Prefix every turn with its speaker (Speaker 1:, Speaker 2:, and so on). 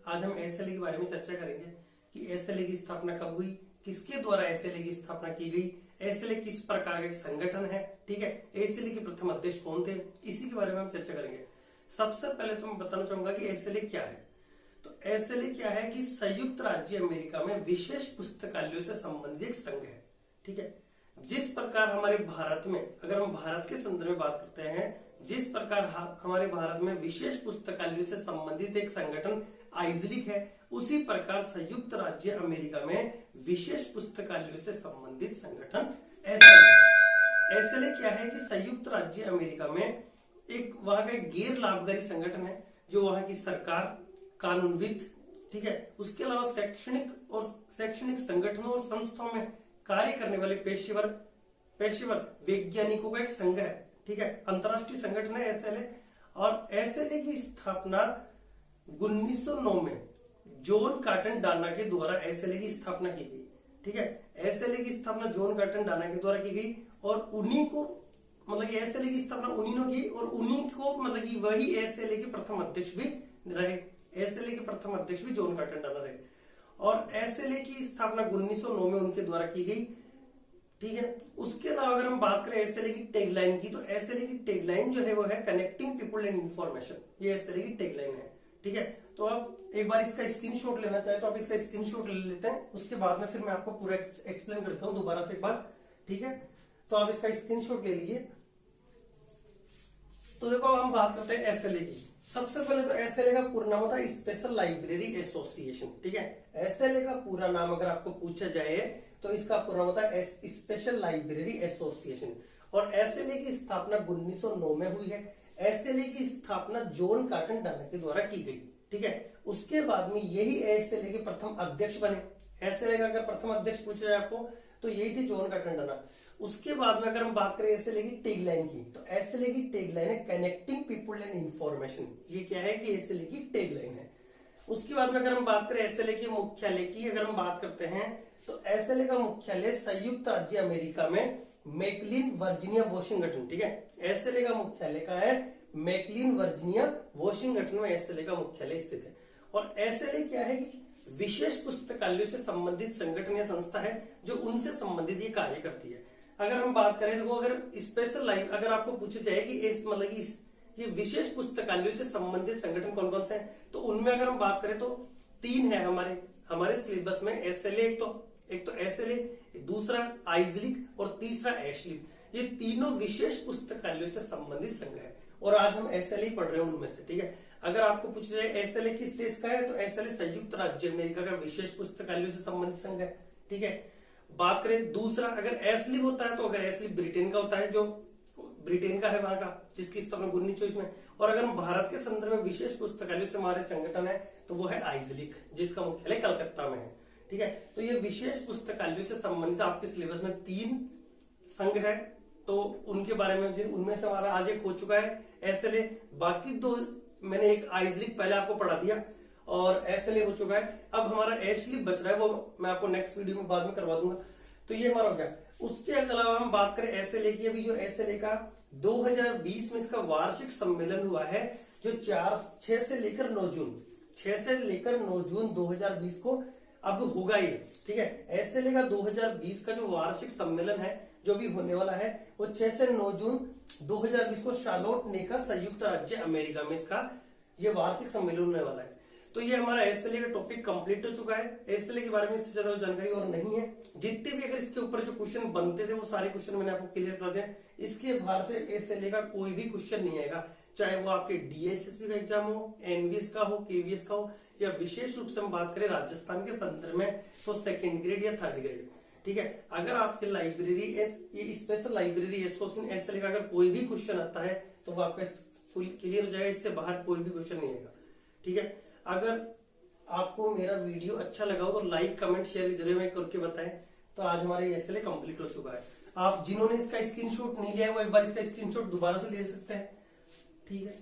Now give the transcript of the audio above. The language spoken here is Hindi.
Speaker 1: आज हम एसएलए के बारे में चर्चा करेंगे कि एसएलए की स्थापना कब हुई, किसके द्वारा एसएलए की स्थापना की गई, एसएलए किस प्रकार का एक संगठन है, ठीक है, एसएलए के प्रथम अध्यक्ष कौन थे, इसी के बारे में हम चर्चा करेंगे। सबसे पहले तो मैं बताना चाहूंगा कि एसएलए क्या है। तो एसएलए क्या है कि संयुक्त राज्य अमेरिका में विशेष पुस्तकालयों से संबंधित एक संघ है, ठीक है। जिस प्रकार हमारे भारत में, अगर हम भारत के संदर्भ में बात करते हैं, जिस प्रकार हमारे भारत में विशेष पुस्तकालयों से संबंधित एक संगठन आइजलिक है, उसी प्रकार संयुक्त राज्य अमेरिका में विशेष पुस्तकालयों से संबंधित संगठन एसएलए। एसएलए क्या है कि संयुक्त राज्य अमेरिका में एक वहां का गैर लाभकारी संगठन है जो वहां की सरकार, कानूनविद, ठीक है, उसके अलावा शैक्षणिक संगठनों और संस्थाओं में कार्य करने वाले पेशेवर वैज्ञानिकों का एक संघ है, ठीक है, अंतरराष्ट्रीय संगठन है एसएलए। और एसएलए की स्थापना 1909 में जॉन कॉटन डाना के द्वारा एसएलए की स्थापना की गई, ठीक है। एसएलए की स्थापना जॉन कॉटन डाना के द्वारा की गई और उन्हीं को मतलब एसएलए की स्थापना उन्हीं ने की और उन्हीं को मतलब कि वही एसएलए के प्रथम अध्यक्ष भी रहे। एसएलए के प्रथम अध्यक्ष भी जॉन कॉटन डाना रहे और एसएलए की स्थापना 1909 में उनके द्वारा की गई, ठीक है। उसके अलावा अगर हम बात करें एसएलए की टैगलाइन की, तो एसएलए की टैगलाइन जो है वो है कनेक्टिंग पीपल एंड इंफॉर्मेशन, ये एसएलए की टैगलाइन है, ठीक है। तो आप एक बार इसका स्क्रीनशॉट लेना चाहे तो आप इसका स्क्रीनशॉट ले लेते हैं, उसके बाद में फिर मैं आपको पूरा एक्सप्लेन करता हूं दोबारा से एक बार, ठीक है। तो आप इसका स्क्रीनशॉट ले लीजिए। तो देखो हम बात करते हैं एसएलए की। सबसे पहले तो एसएलए का पूरा नाम होता है स्पेशल लाइब्रेरी एसोसिएशन, ठीक है। एसएलए का पूरा नाम अगर आपको पूछा जाए तो इसका पूरा नाम होता है स्पेशल लाइब्रेरी एसोसिएशन। और एसएलए की स्थापना 1909 में हुई है। एसएलए की स्थापना जॉन कॉटन डाना के द्वारा की गई, ठीक है। उसके बाद में यही एसएलए के प्रथम अध्यक्ष बने। एसएलए का अगर प्रथम अध्यक्ष पूछा जाए आपको तो यही थे जॉन कॉटन डाना। उसके बाद में अगर हम बात करें एसएलए की टैगलाइन की, तो एसएलए की टैगलाइन है कनेक्टिंग पीपल एंड इंफॉर्मेशन। ये क्या है कि एसएलए की टैगलाइन है। उसके बाद में अगर हम बात करें एसएलए के मुख्यालय की, अगर हम बात करते हैं तो एसएलए का मुख्यालय संयुक्त राज्य अमेरिका में मैकलिन वर्जीनिया वॉशिंगटन, ठीक है। एसएलए का मुख्यालय का है मैकलिन वर्जीनिया वॉशिंगटन में एसएलए का मुख्यालय स्थित है। और एसएलए क्या है कि विशेष पुस्तकालयों से संबंधित संगठन या संस्था है जो उनसे संबंधित ये कार्य करती है। अगर हम बात करें तो अगर स्पेशल लाइव अगर आपको पूछा जाए कि ये विशेष पुस्तकालयों से संबंधित संगठन कौन कौन से हैं, तो उनमें अगर हम बात करें तो 3 है हमारे सिलेबस में। एसएलए एक तो एसएलए, दूसरा आइजलिक और तीसरा एशलिप। ये तीनों विशेष पुस्तकालयों से संबंधित संघ है और आज हम एसएलए पढ़ रहे हैं उनमें से, ठीक है। अगर आपको पूछा जाए एसएलए किस देश का है, तो एसएलए संयुक्त राज्य अमेरिका का विशेष पुस्तकालयों से संबंधित संघ है, ठीक है। बात करें दूसरा, अगर एशलिप होता है तो अगर एशलिप ब्रिटेन का होता है, जो ब्रिटेन का है वहां का, जिसकी स्थापना 1924 में। और अगर हम भारत के संदर्भ में विशेष पुस्तकालयों से हमारे संगठन है तो वो है आइजलिक, जिसका मुख्यालय कलकत्ता में है, ठीक है। तो ये विशेष पुस्तकालयों से संबंधित आपके सिलेबस में 3 संघ है, तो उनके बारे में उनमें से हमारा आज एक हो चुका है एसएलए। बाकी 2 मैंने एक आइजलिक पहले आपको पढ़ा दिया और एसएलए हो चुका है। अब हमारा एशलिप बच रहा है, वो मैं आपको नेक्स्ट वीडियो में बाद में करवा दूंगा। तो ये हमारा हो गया। उसके अलावा हम बात करें एसएलए की, अभी जो एसएलए का 2020 में इसका वार्षिक सम्मेलन हुआ है, जो 6 से लेकर 9 जून 2020 को अब होगा ये, ठीक है। एसएलए का 2020 का जो वार्षिक सम्मेलन है जो भी होने वाला है वो 6 से 9 जून 2020 को शार्लोट नेका संयुक्त राज्य अमेरिका में इसका ये वार्षिक सम्मेलन होने वाला है। तो ये हमारा एसएलए का टॉपिक कंप्लीट हो चुका है। एसएलए के बारे में इससे ज्यादा जानकारी और नहीं है। जितने भी अगर इसके ऊपर जो क्वेश्चन बनते थे वो सारे क्वेश्चन मैंने आपको क्लियर कर दिया। इसके बाहर से एसएलए का कोई भी क्वेश्चन नहीं आएगा, चाहे वो आपके डीएसएसबी का एग्जाम हो, एनवीएस का हो, केवीएस का हो, या विशेष रूप से हम बात करें राजस्थान के संदर्भ में तो 2nd ग्रेड या 3rd ग्रेड, ठीक है। अगर आपके लाइब्रेरी ये स्पेशल लाइब्रेरी एसोसिएशन एसएलए का अगर कोई भी क्वेश्चन आता है तो वो आपका फुल क्लियर हो जाएगा, इससे बाहर कोई भी क्वेश्चन नहीं आएगा, ठीक है। अगर आपको मेरा वीडियो अच्छा लगा हो तो लाइक कमेंट शेयर जरूर करके बताएं। तो आज हमारा एसएलए कंप्लीट हो चुका है। आप जिन्होंने इसका स्क्रीनशॉट नहीं लिया है वो एक बार इसका स्क्रीनशॉट दोबारा से ले सकते हैं, ठीक है।